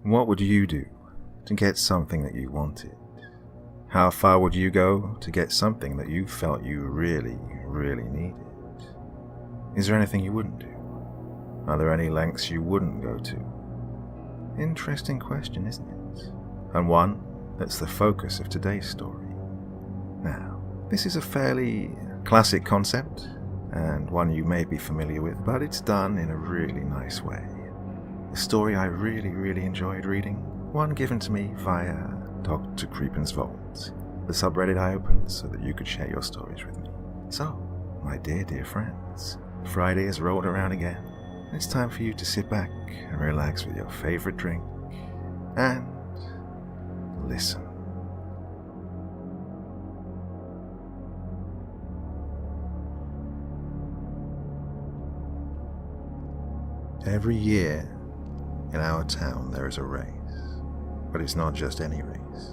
What would you do to get something that you wanted? How far would you go to get something that you felt you really, really needed? Is there anything you wouldn't do? Are there any lengths you wouldn't go to? Interesting question, isn't it? And one that's the focus of today's story. Now, this is a fairly classic concept, and one you may be familiar with, but it's done in a really nice way. A story I really, really enjoyed reading, one given to me via Dr. Creepin's Vault, the subreddit I opened so that you could share your stories with me. So, my dear, dear friends, Friday has rolled around again, and it's time for you to sit back and relax with your favorite drink and listen. Every year in our town there is a race, but it's not just any race.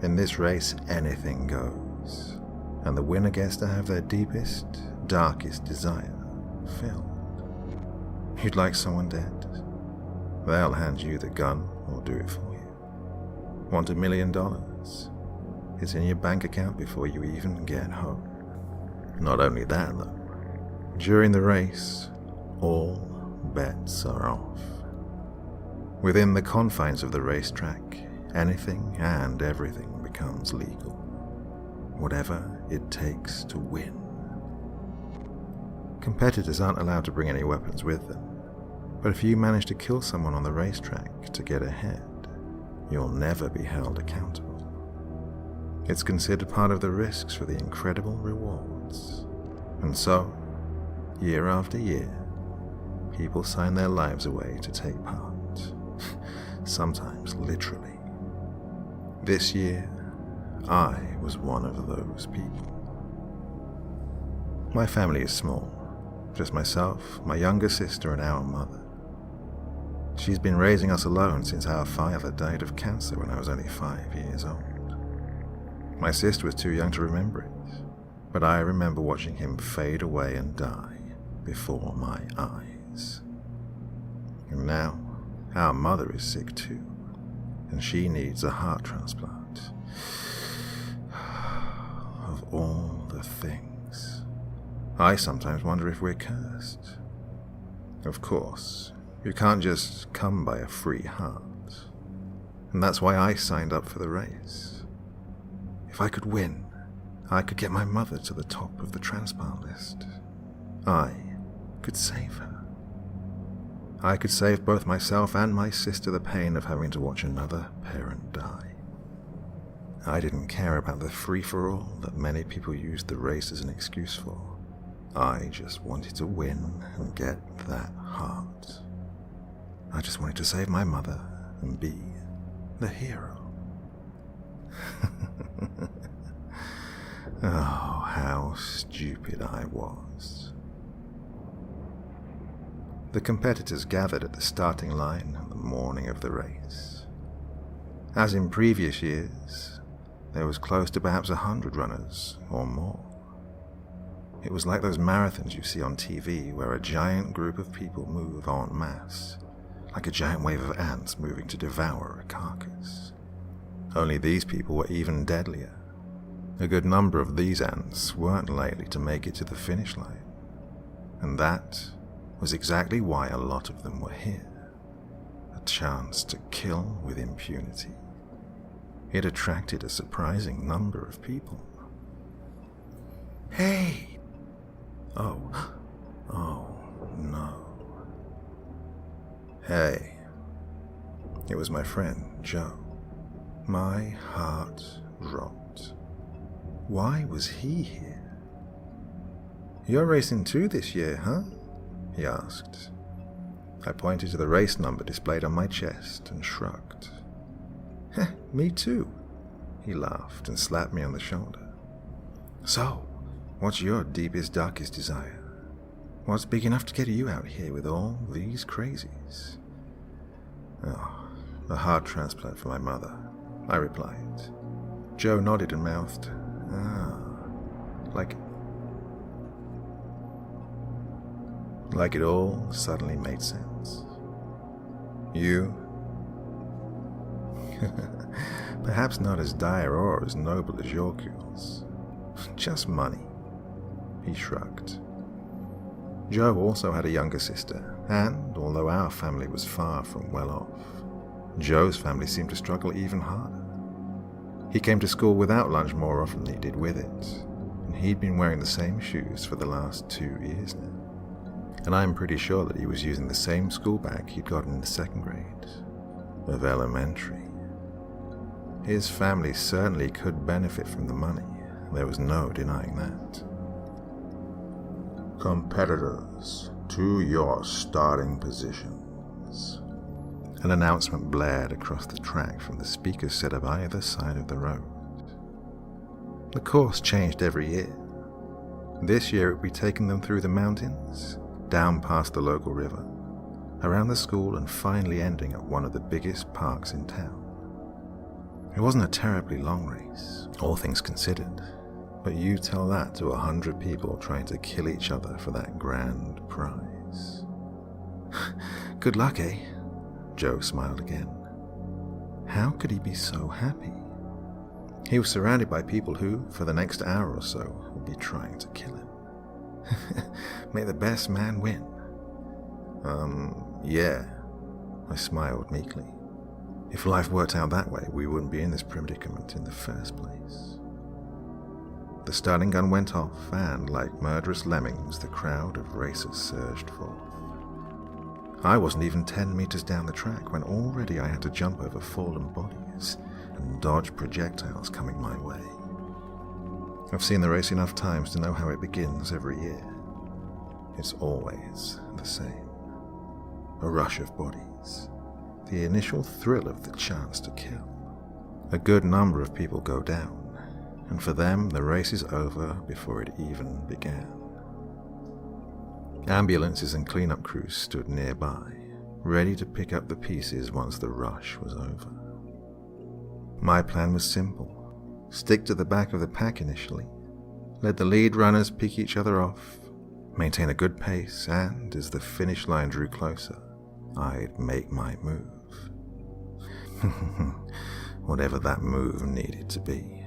In this race anything goes, and the winner gets to have their deepest, darkest desire filled. You'd like someone dead? They'll hand you the gun or do it for you. Want $1 million? It's in your bank account before you even get home. Not only that though, during the race, all bets are off. Within the confines of the racetrack, anything and everything becomes legal. Whatever it takes to win. Competitors aren't allowed to bring any weapons with them, but if you manage to kill someone on the racetrack to get ahead, you'll never be held accountable. It's considered part of the risks for the incredible rewards. And so, year after year, people sign their lives away to take part. Sometimes literally. This year, I was one of those people. My family is small. Just myself, my younger sister, and our mother. She's been raising us alone since our father died of cancer when I was only 5 years old. My sister was too young to remember it, but I remember watching him fade away and die before my eyes. And now, our mother is sick too, and she needs a heart transplant. Of all the things, I sometimes wonder if we're cursed. Of course, you can't just come by a free heart, and that's why I signed up for the race. If I could win, I could get my mother to the top of the transplant list. I could save her. I could save both myself and my sister the pain of having to watch another parent die. I didn't care about the free-for-all that many people used the race as an excuse for. I just wanted to win and get that heart. I just wanted to save my mother and be the hero. Oh, how stupid I was. The competitors gathered at the starting line on the morning of the race. As in previous years, there was close to perhaps 100 runners or more. It was like those marathons you see on TV where a giant group of people move en masse, like a giant wave of ants moving to devour a carcass. Only these people were even deadlier. A good number of these ants weren't likely to make it to the finish line, and that was exactly why a lot of them were here. A chance to kill with impunity. It attracted a surprising number of people. Hey! Oh no. Hey. It was my friend, Joe. My heart dropped. Why was he here? You're racing too this year, huh? He asked. I pointed to the race number displayed on my chest and shrugged. Heh, me too, he laughed and slapped me on the shoulder. So, what's your deepest, darkest desire? What's big enough to get you out here with all these crazies? Oh, a heart transplant for my mother, I replied. Joe nodded and mouthed, like it all suddenly made sense. You Perhaps not as dire or as noble as your cures. Just money. He shrugged. Joe also had a younger sister, and although our family was far from well off, Joe's family seemed to struggle even harder. He came to school without lunch more often than he did with it, and he'd been wearing the same shoes for the last 2 years now. And I'm pretty sure that he was using the same school bag he'd gotten in the 2nd grade of elementary. His family certainly could benefit from the money. There was no denying that. Competitors, to your starting positions. An announcement blared across the track from the speakers set up either side of the road. The course changed every year. This year it would be taking them through the mountains, down past the local river, around the school, and finally ending at one of the biggest parks in town. It wasn't a terribly long race, all things considered, but you tell that to 100 people trying to kill each other for that grand prize. Good luck, eh? Joe smiled again. How could he be so happy? He was surrounded by people who, for the next hour or so, would be trying to kill him. May the best man win. Yeah, I smiled meekly. If life worked out that way, we wouldn't be in this predicament in the first place. The starting gun went off, and like murderous lemmings, the crowd of racers surged forth. I wasn't even 10 meters down the track when already I had to jump over fallen bodies and dodge projectiles coming my way. I've seen the race enough times to know how it begins every year. It's always the same. A rush of bodies. The initial thrill of the chance to kill. A good number of people go down, and for them the race is over before it even began. Ambulances and cleanup crews stood nearby, ready to pick up the pieces once the rush was over. My plan was simple. Stick to the back of the pack initially, let the lead runners pick each other off, maintain a good pace, and as the finish line drew closer, I'd make my move. Whatever that move needed to be.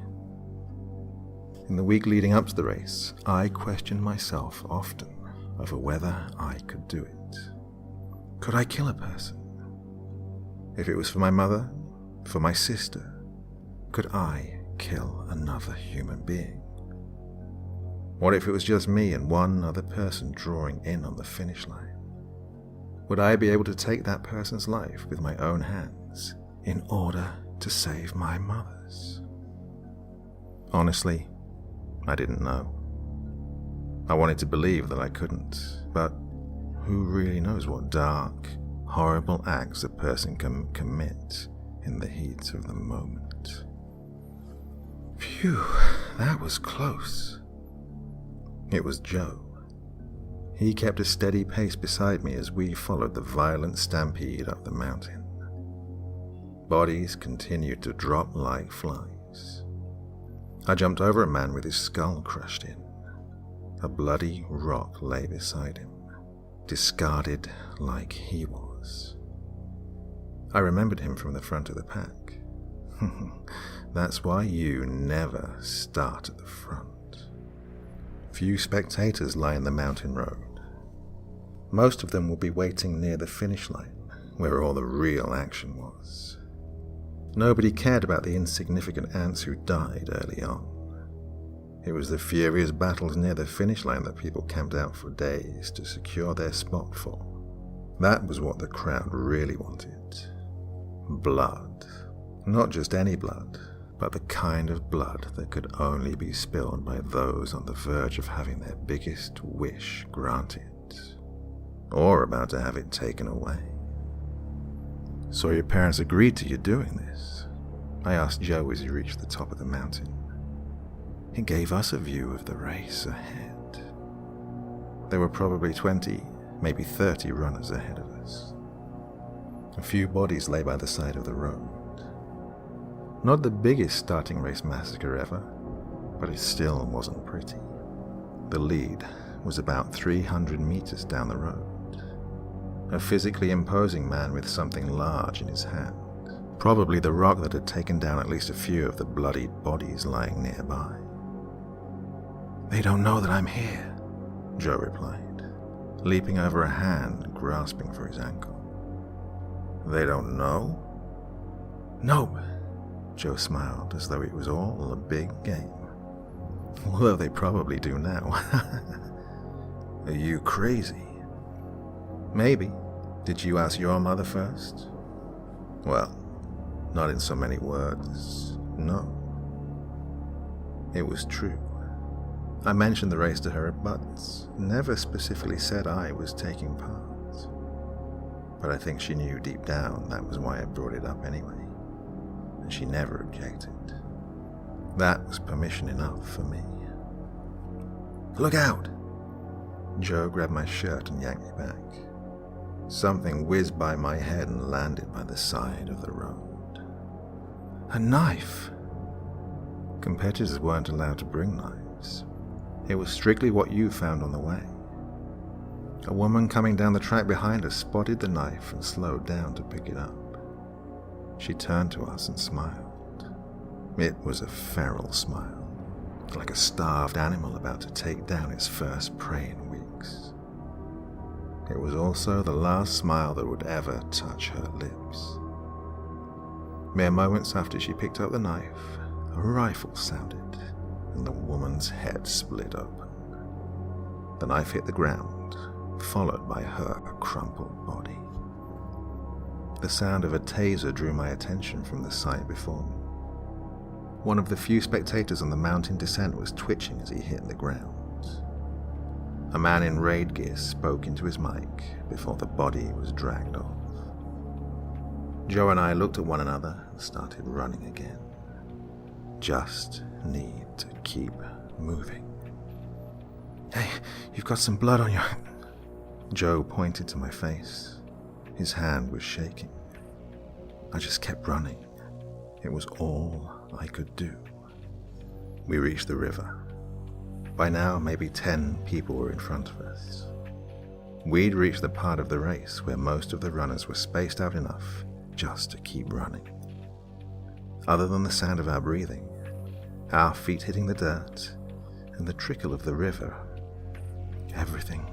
In the week leading up to the race, I questioned myself often over whether I could do it. Could I kill a person? If it was for my mother, for my sister, could I kill another human being? What if it was just me and one other person drawing in on the finish line? Would I be able to take that person's life with my own hands in order to save my mother's? Honestly, I didn't know. I wanted to believe that I couldn't, but who really knows what dark, horrible acts a person can commit in the heat of the moment? Phew, that was close. It was Joe. He kept a steady pace beside me as we followed the violent stampede up the mountain. Bodies continued to drop like flies. I jumped over a man with his skull crushed in. A bloody rock lay beside him, discarded like he was. I remembered him from the front of the pack. That's why you never start at the front. Few spectators line the mountain road. Most of them will be waiting near the finish line, where all the real action was. Nobody cared about the insignificant ants who died early on. It was the furious battles near the finish line that people camped out for days to secure their spot for. That was what the crowd really wanted. Blood. Not just any blood, but the kind of blood that could only be spilled by those on the verge of having their biggest wish granted, or about to have it taken away. So your parents agreed to you doing this? I asked Joe as he reached the top of the mountain. It gave us a view of the race ahead. There were probably 20, maybe 30 runners ahead of us. A few bodies lay by the side of the road. Not the biggest starting race massacre ever, but it still wasn't pretty. The lead was about 300 meters down the road. A physically imposing man with something large in his hand. Probably the rock that had taken down at least a few of the bloodied bodies lying nearby. "They don't know that I'm here," Joe replied, leaping over a hand and grasping for his ankle. "They don't know?" "Nope," Joe smiled as though it was all a big game. "Although they probably do now." "Are you crazy?" "Maybe. Did you ask your mother first?" "Well, not in so many words, no." It was true. I mentioned the race to her, but never specifically said I was taking part. But I think she knew deep down that was why I brought it up anyway, and she never objected. That was permission enough for me. "Look out!" Joe grabbed my shirt and yanked me back. Something whizzed by my head and landed by the side of the road. A knife! Competitors weren't allowed to bring knives. It was strictly what you found on the way. A woman coming down the track behind us spotted the knife and slowed down to pick it up. She turned to us and smiled. It was a feral smile, like a starved animal about to take down its first prey in weeks. It was also the last smile that would ever touch her lips. Mere moments after she picked up the knife, a rifle sounded, and the woman's head split open. The knife hit the ground, followed by her crumpled body. The sound of a taser drew my attention from the sight before me. One of the few spectators on the mountain descent was twitching as he hit the ground. A man in raid gear spoke into his mic before the body was dragged off. Joe and I looked at one another and started running again. Just need to keep moving. "Hey, you've got some blood on your..." Joe pointed to my face. His hand was shaking. I just kept running. It was all I could do. We reached the river. By now, maybe 10 people were in front of us. We'd reached the part of the race where most of the runners were spaced out enough just to keep running. Other than the sound of our breathing, our feet hitting the dirt, and the trickle of the river, everything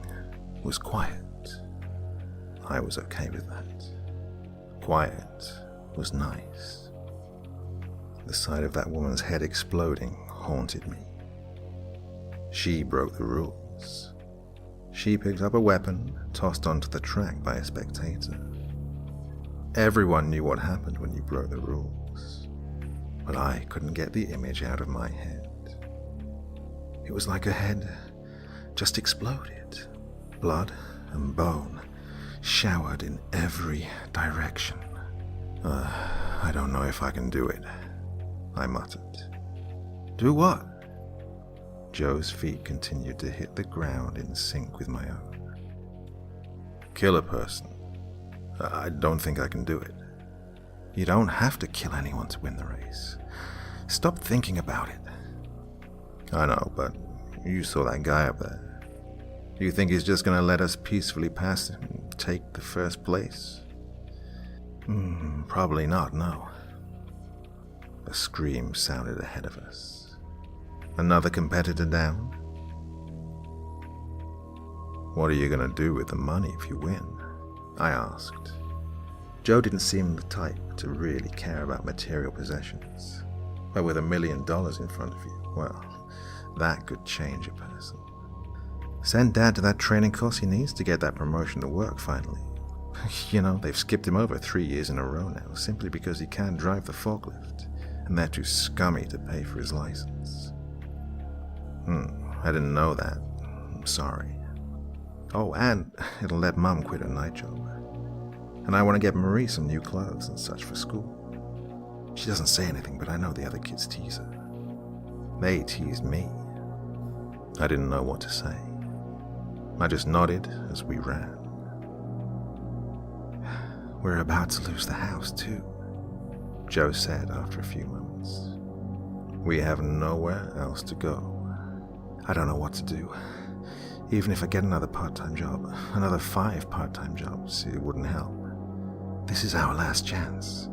was quiet. I was okay with that. Quiet was nice. The sight of that woman's head exploding haunted me. She broke the rules. She picked up a weapon tossed onto the track by a spectator. Everyone knew what happened when you broke the rules, but I couldn't get the image out of my head. It was like her head just exploded. Blood and bone showered in every direction. I don't know if I can do it," I muttered. "Do what?" Joe's feet continued to hit the ground in sync with my own. "Kill a person. I don't think I can do it." "You don't have to kill anyone to win the race. Stop thinking about it." "I know, but you saw that guy up there. You think he's just going to let us peacefully pass him and take the first place?" Probably not, no." A scream sounded ahead of us. Another competitor down? "What are you going to do with the money if you win?" I asked. Joe didn't seem the type to really care about material possessions. But with $1 million in front of you, well, that could change a person. "Send Dad to that training course he needs to get that promotion to work finally. You know, they've skipped him over 3 years in a row now, simply because he can't drive the forklift, and they're too scummy to pay for his license." I didn't know that. I'm sorry. "Oh, and it'll let Mum quit her night job. And I want to get Marie some new clothes and such for school. She doesn't say anything, but I know the other kids tease her. They teased me." I didn't know what to say. I just nodded as we ran. "We're about to lose the house, too," Joe said after a few moments. "We have nowhere else to go. I don't know what to do. Even if I get another part-time job, another 5 part-time jobs, it wouldn't help. This is our last chance.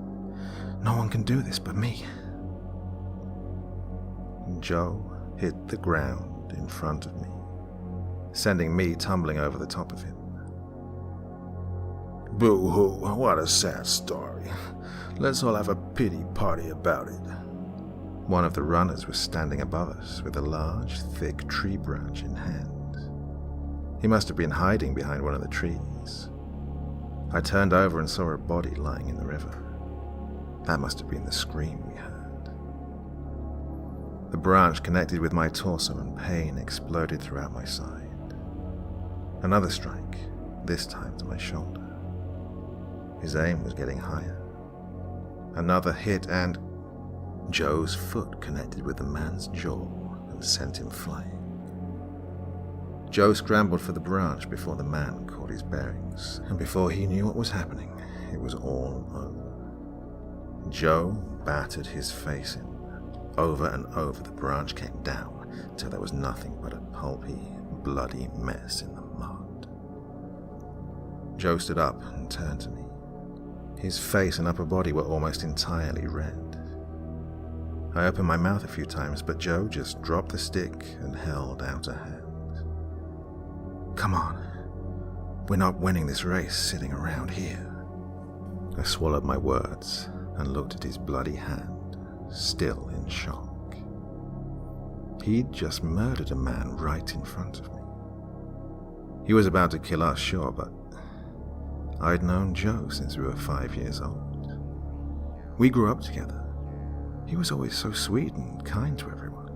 No one can do this but me. Joe hit the ground in front of me, sending me tumbling over the top of him. Boo-hoo, what a sad story. Let's all have a pity party about it. One of the runners was standing above us with a large, thick tree branch in hand. He must have been hiding behind one of the trees. I turned over and saw a body lying in the river. That must have been the scream we heard. The branch connected with my torso and pain exploded throughout my side. Another strike, this time to my shoulder. His aim was getting higher. Another hit and Joe's foot connected with the man's jaw and sent him flying. Joe scrambled for the branch before the man caught his bearings, and before he knew what was happening, it was all over. Joe battered his face in. Over and over the branch came down, till there was nothing but a pulpy, bloody mess in the mud. Joe stood up and turned to me. His face and upper body were almost entirely red. I opened my mouth a few times, but Joe just dropped the stick and held out a hand. Come on. We're not winning this race sitting around here. I swallowed my words and looked at his bloody hand, still in shock. He'd just murdered a man right in front of me. He was about to kill us, sure, but I'd known Joe since we were 5 years old. We grew up together. He was always so sweet and kind to everyone.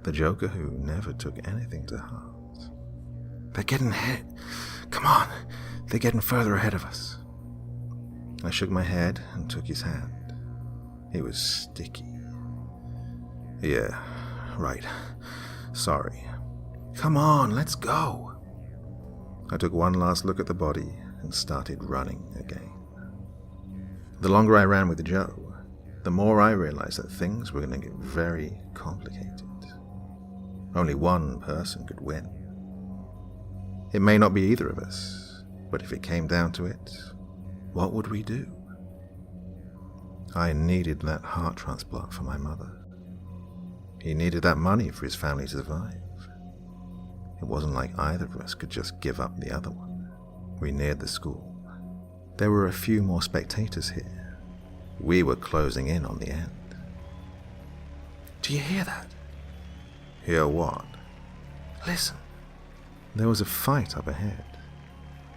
The Joker who never took anything to heart. They're getting ahead. Come on, they're getting further ahead of us. I shook my head and took his hand. It was sticky. Yeah, right. Sorry. Come on, let's go. I took one last look at the body and started running again. The longer I ran with Joe, the more I realized that things were going to get very complicated. Only one person could win. It may not be either of us, but if it came down to it, what would we do? I needed that heart transplant for my mother. He needed that money for his family to survive. It wasn't like either of us could just give up the other one. We neared the school. There were a few more spectators here. We were closing in on the end. Do you hear that? Hear what? Listen. There was a fight up ahead.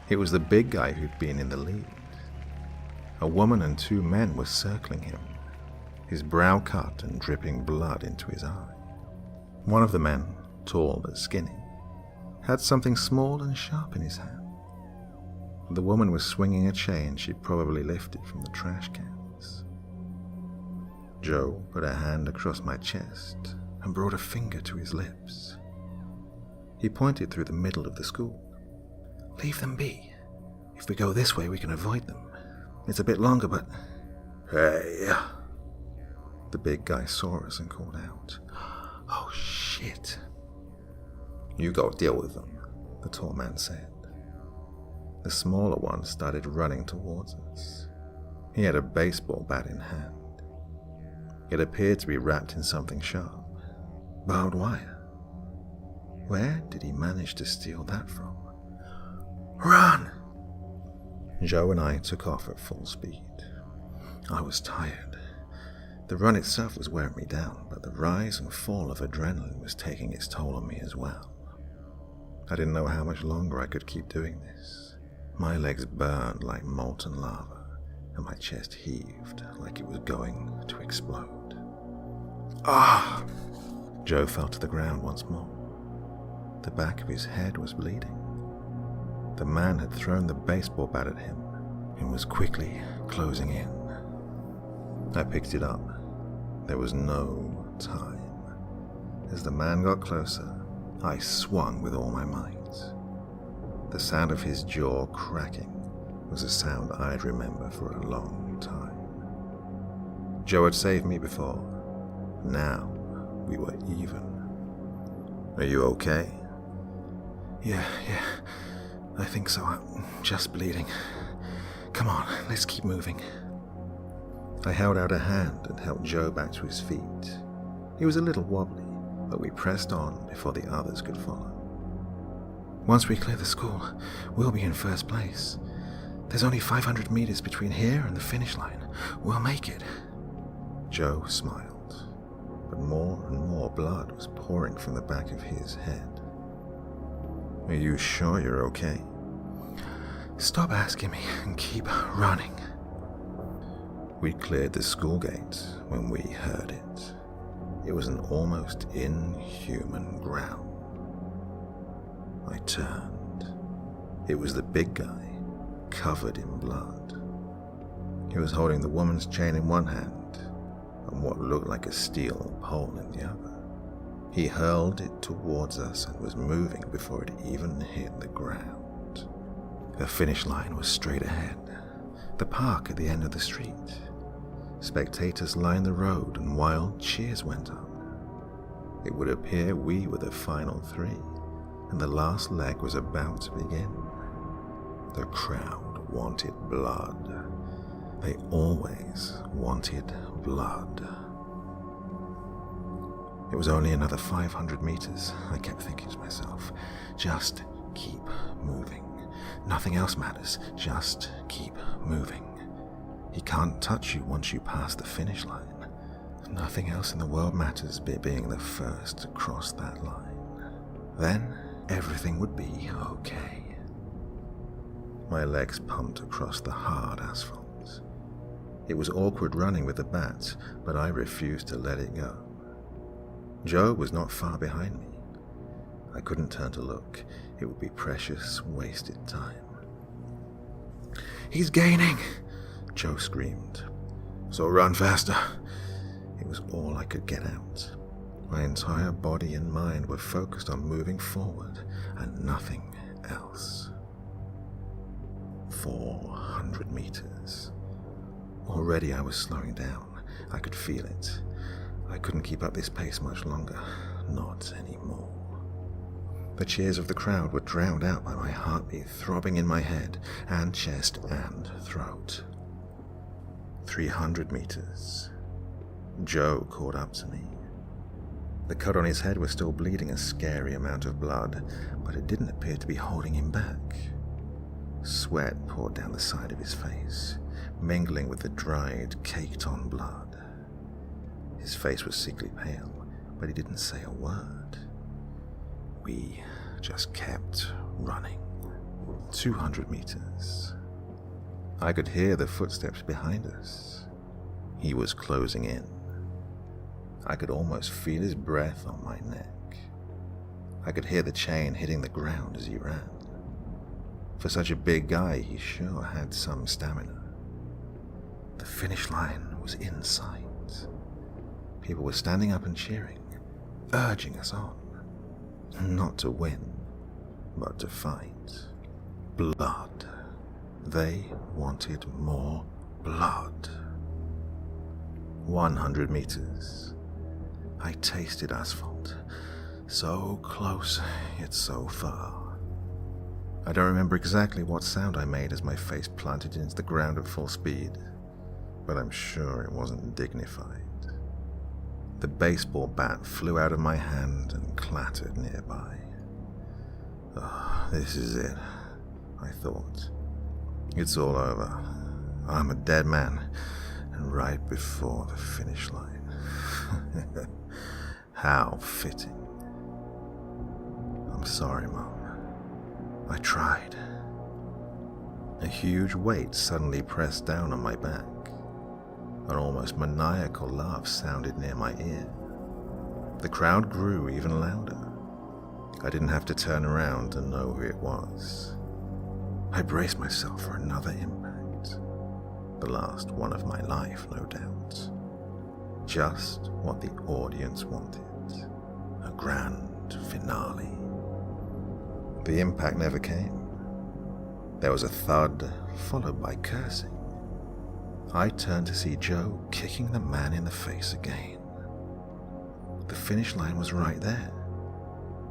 It was the big guy who'd been in the lead. A woman and 2 men were circling him, his brow cut and dripping blood into his eye. One of the men, tall but skinny, had something small and sharp in his hand. The woman was swinging a chain she'd probably lifted from the trash cans. Joe put a hand across my chest and brought a finger to his lips. He pointed through the middle of the school. Leave them be. If we go this way, we can avoid them. It's a bit longer, but... Hey! The big guy saw us and called out. Oh, shit. You go deal with them, the tall man said. The smaller one started running towards us. He had a baseball bat in hand. It appeared to be wrapped in something sharp. Barbed wire. Where did he manage to steal that from? Run! Joe and I took off at full speed. I was tired. The run itself was wearing me down, but the rise and fall of adrenaline was taking its toll on me as well. I didn't know how much longer I could keep doing this. My legs burned like molten lava, and my chest heaved like it was going to explode. Ah! Joe fell to the ground once more. The back of his head was bleeding. The man had thrown the baseball bat at him and was quickly closing in. I picked it up. There was no time. As the man got closer, I swung with all my might. The sound of his jaw cracking was a sound I'd remember for a long time. Joe had saved me before. Now we were even. Are you okay? Yeah, I think so. I'm just bleeding. Come on, let's keep moving. I held out a hand and helped Joe back to his feet. He was a little wobbly, but we pressed on before the others could follow. Once we clear the school, we'll be in first place. There's only 500 meters between here and the finish line. We'll make it. Joe smiled, but more and more blood was pouring from the back of his head. Are you sure you're okay? Stop asking me and keep running. We cleared the school gate when we heard it. It was an almost inhuman growl. I turned. It was the big guy, covered in blood. He was holding the woman's chain in one hand and what looked like a steel pole in the other. He hurled it towards us and was moving before it even hit the ground. The finish line was straight ahead, the park at the end of the street. Spectators lined the road and wild cheers went up. It would appear we were the final three, and the last leg was about to begin. The crowd wanted blood. They always wanted blood. It was only another 500 meters, I kept thinking to myself. Just keep moving. Nothing else matters. Just keep moving. He can't touch you once you pass the finish line. Nothing else in the world matters but being the first to cross that line. Then everything would be okay. My legs pumped across the hard asphalt. It was awkward running with the bat, but I refused to let it go. Joe was not far behind me. I couldn't turn to look. It would be precious, wasted time. He's gaining! Joe screamed. So run faster. It was all I could get out. My entire body and mind were focused on moving forward and nothing else. 400 meters. Already I was slowing down. I could feel it. I couldn't keep up this pace much longer. Not anymore. The cheers of the crowd were drowned out by my heartbeat throbbing in my head and chest and throat. 300 meters. Joe caught up to me. The cut on his head was still bleeding a scary amount of blood, but it didn't appear to be holding him back. Sweat poured down the side of his face, mingling with the dried, caked-on blood. His face was sickly pale, but he didn't say a word. We just kept running. 200 meters. I could hear the footsteps behind us. He was closing in. I could almost feel his breath on my neck. I could hear the chain hitting the ground as he ran. For such a big guy, he sure had some stamina. The finish line was in sight. People were standing up and cheering, urging us on. Not to win, but to fight. Blood. They wanted more blood. 100 meters. I tasted asphalt. So close, yet so far. I don't remember exactly what sound I made as my face planted into the ground at full speed, but I'm sure it wasn't dignified. The baseball bat flew out of my hand and clattered nearby. Oh, this is it, I thought. It's all over. I'm a dead man, and right before the finish line. How fitting. I'm sorry, Mom. I tried. A huge weight suddenly pressed down on my back. An almost maniacal laugh sounded near my ear. The crowd grew even louder. I didn't have to turn around to know who it was. I braced myself for another impact. The last one of my life, no doubt. Just what the audience wanted. A grand finale. The impact never came. There was a thud, followed by cursing. I turned to see Joe kicking the man in the face again. The finish line was right there.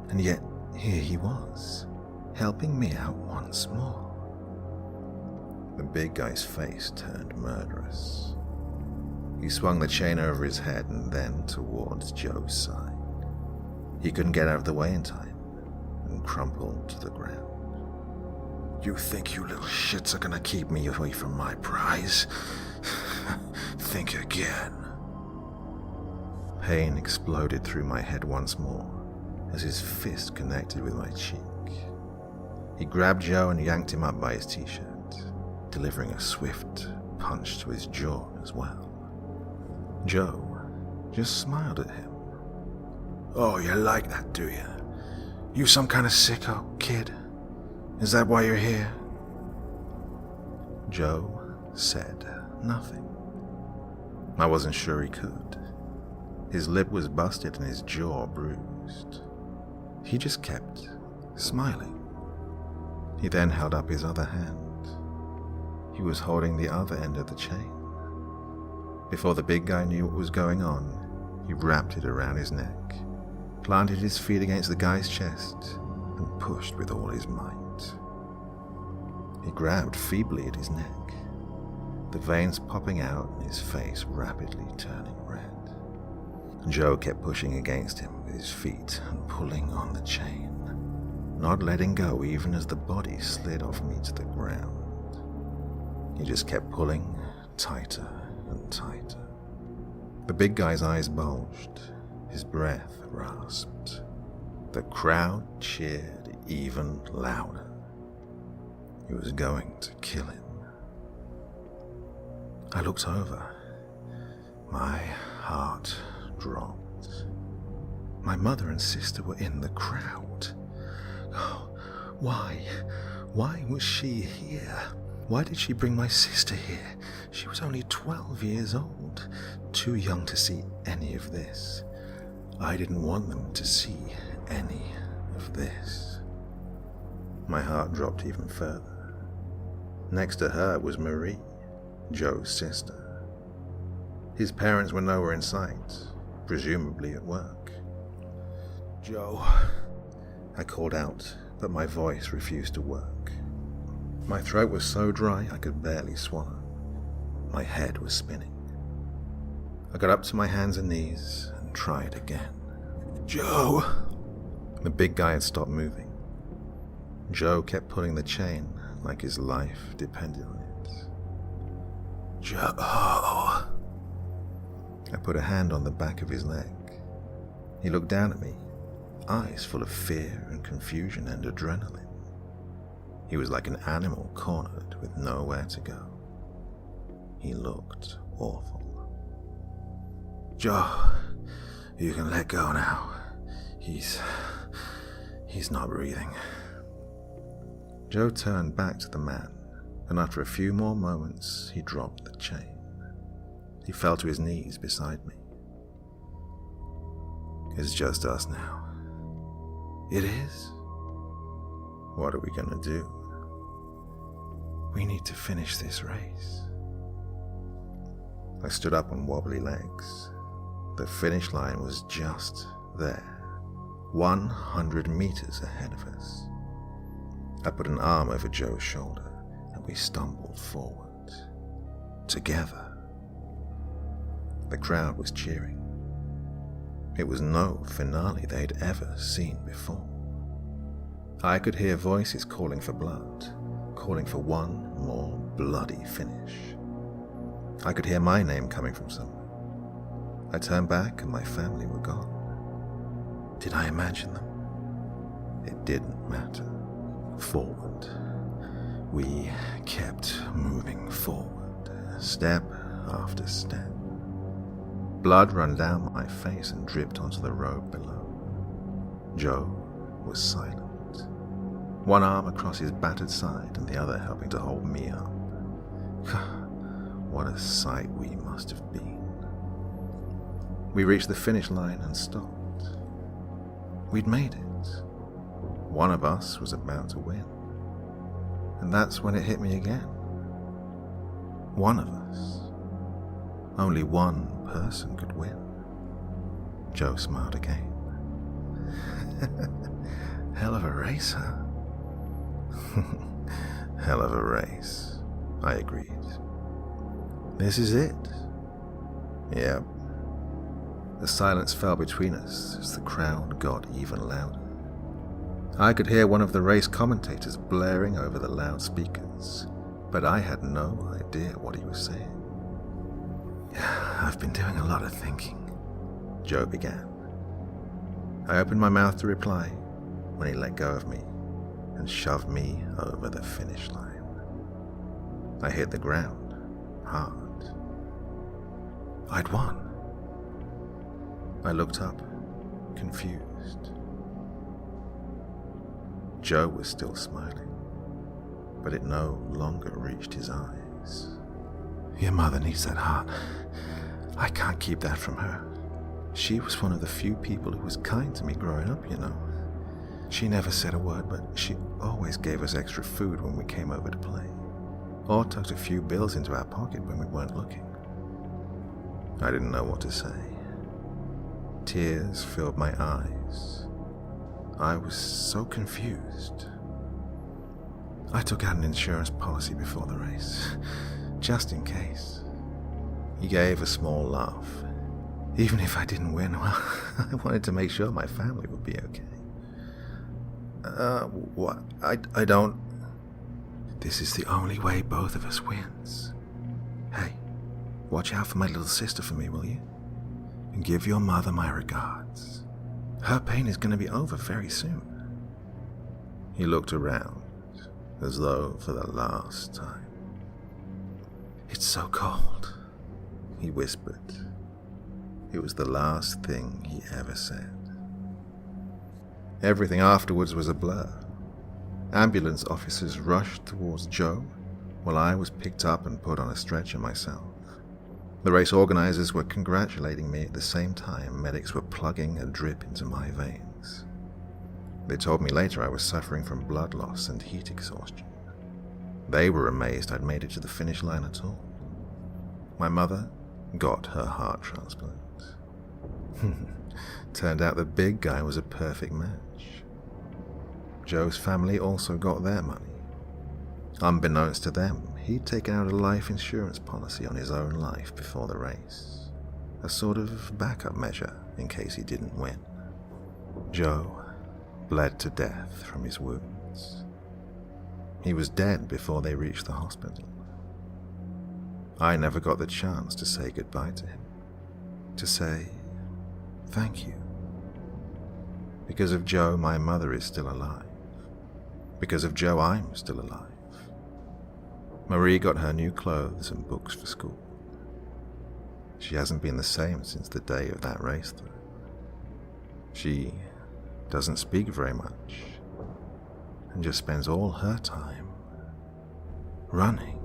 And yet, here he was, helping me out once more. The big guy's face turned murderous. He swung the chain over his head and then towards Joe's side. He couldn't get out of the way in time and crumpled to the ground. You think you little shits are gonna keep me away from my prize? Think again. Pain exploded through my head once more as his fist connected with my cheek. He grabbed Joe and yanked him up by his t-shirt, delivering a swift punch to his jaw as well. Joe just smiled at him. Oh, you like that, do you? You some kind of sicko, kid? Is that why you're here? Joe said nothing. I wasn't sure he could. His lip was busted and his jaw bruised. He just kept smiling. He then held up his other hand. He was holding the other end of the chain. Before the big guy knew what was going on, he wrapped it around his neck, planted his feet against the guy's chest, and pushed with all his might. He grabbed feebly at his neck, the veins popping out and his face rapidly turning red. Joe kept pushing against him with his feet and pulling on the chain, not letting go even as the body slid off me to the ground. He just kept pulling tighter and tighter. The big guy's eyes bulged, his breath rasped. The crowd cheered even louder. He was going to kill him. I looked over. My heart dropped. My mother and sister were in the crowd. Oh, why? Why was she here? Why did she bring my sister here? She was only 12 years old, too young to see any of this. I didn't want them to see any of this. My heart dropped even further. Next to her was Marie, Joe's sister. His parents were nowhere in sight, presumably at work. Joe, I called out, but my voice refused to work. My throat was so dry I could barely swallow. My head was spinning. I got up to my hands and knees and tried again. Joe! The big guy had stopped moving. Joe kept pulling the chain like his life depended on it. Joe! I put a hand on the back of his leg. He looked down at me, eyes full of fear and confusion and adrenaline. He was like an animal cornered with nowhere to go. He looked awful. Joe, you can let go now. He's not breathing. Joe turned back to the man, and after a few more moments, he dropped the chain. He fell to his knees beside me. It's just us now. It is? What are we gonna do? We need to finish this race. I stood up on wobbly legs. The finish line was just there, 100 meters ahead of us. I put an arm over Joe's shoulder and we stumbled forward, together. The crowd was cheering. It was no finale they'd ever seen before. I could hear voices calling for blood, calling for one more bloody finish. I could hear my name coming from somewhere. I turned back and my family were gone. Did I imagine them? It didn't matter. Forward. We kept moving forward, step after step. Blood ran down my face and dripped onto the road below. Joe was silent, one arm across his battered side and the other helping to hold me up. What a sight we must have been. We reached the finish line and stopped. We'd made it. One of us was about to win. And that's when it hit me again. One of us. Only one person could win. Joe smiled again. Hell of a race, huh? Hell of a race, I agreed. This is it. Yep. The silence fell between us as the crowd got even louder. I could hear one of the race commentators blaring over the loudspeakers, but I had no idea what he was saying. "I've been doing a lot of thinking," Joe began. I opened my mouth to reply when he let go of me and shoved me over the finish line. I hit the ground hard. I'd won. I looked up, confused. Joe was still smiling, but it no longer reached his eyes. "Your mother needs that heart. I can't keep that from her. She was one of the few people who was kind to me growing up, you know. She never said a word, but she always gave us extra food when we came over to play, or tucked a few bills into our pocket when we weren't looking." I didn't know what to say. Tears filled my eyes. I was so confused. I took out an insurance policy before the race, just in case. He gave a small laugh. Even if I didn't win, well, I wanted to make sure my family would be okay. What? I don't... This is the only way both of us wins. Hey, watch out for my little sister for me, will you? And give your mother my regards. Her pain is going to be over very soon." He looked around, as though for the last time. "It's so cold," he whispered. It was the last thing he ever said. Everything afterwards was a blur. Ambulance officers rushed towards Joe, while I was picked up and put on a stretcher myself. The race organizers were congratulating me at the same time medics were plugging a drip into my veins. They told me later I was suffering from blood loss and heat exhaustion. They were amazed I'd made it to the finish line at all. My mother got her heart transplant. Turned out the big guy was a perfect match. Joe's family also got their money. Unbeknownst to them, he'd taken out a life insurance policy on his own life before the race, a sort of backup measure in case he didn't win. Joe bled to death from his wounds. He was dead before they reached the hospital. I never got the chance to say goodbye to him, to say thank you. Because of Joe, my mother is still alive. Because of Joe, I'm still alive. Marie got her new clothes and books for school. She hasn't been the same since the day of that race, though. She doesn't speak very much, and just spends all her time running.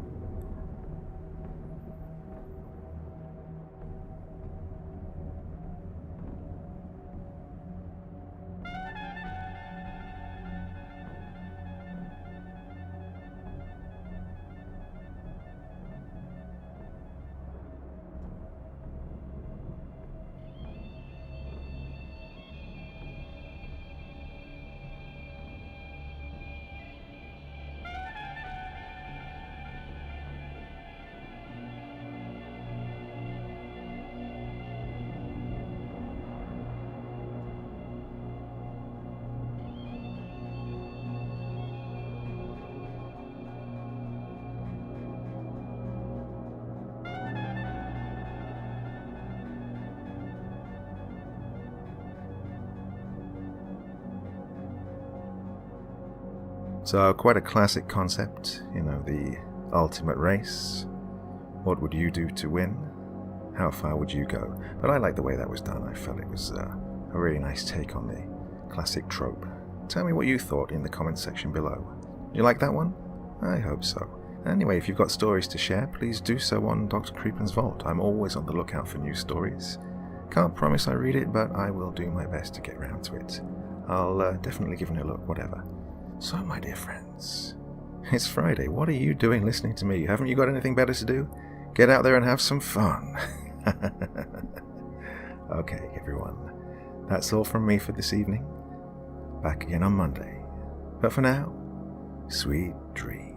So quite a classic concept, the ultimate race. What would you do to win? How far would you go? But I like the way that was done. I felt it was a really nice take on the classic trope. Tell me what you thought in the comments section below. You like that one? I hope so. Anyway, if you've got stories to share, please do so on Dr. Creepin's Vault. I'm always on the lookout for new stories. Can't promise I read it, but I will do my best to get round to it. I'll definitely give it a look, whatever. So, my dear friends, it's Friday. What are you doing listening to me? Haven't you got anything better to do? Get out there and have some fun. Okay, everyone. That's all from me for this evening. Back again on Monday. But for now, sweet dreams.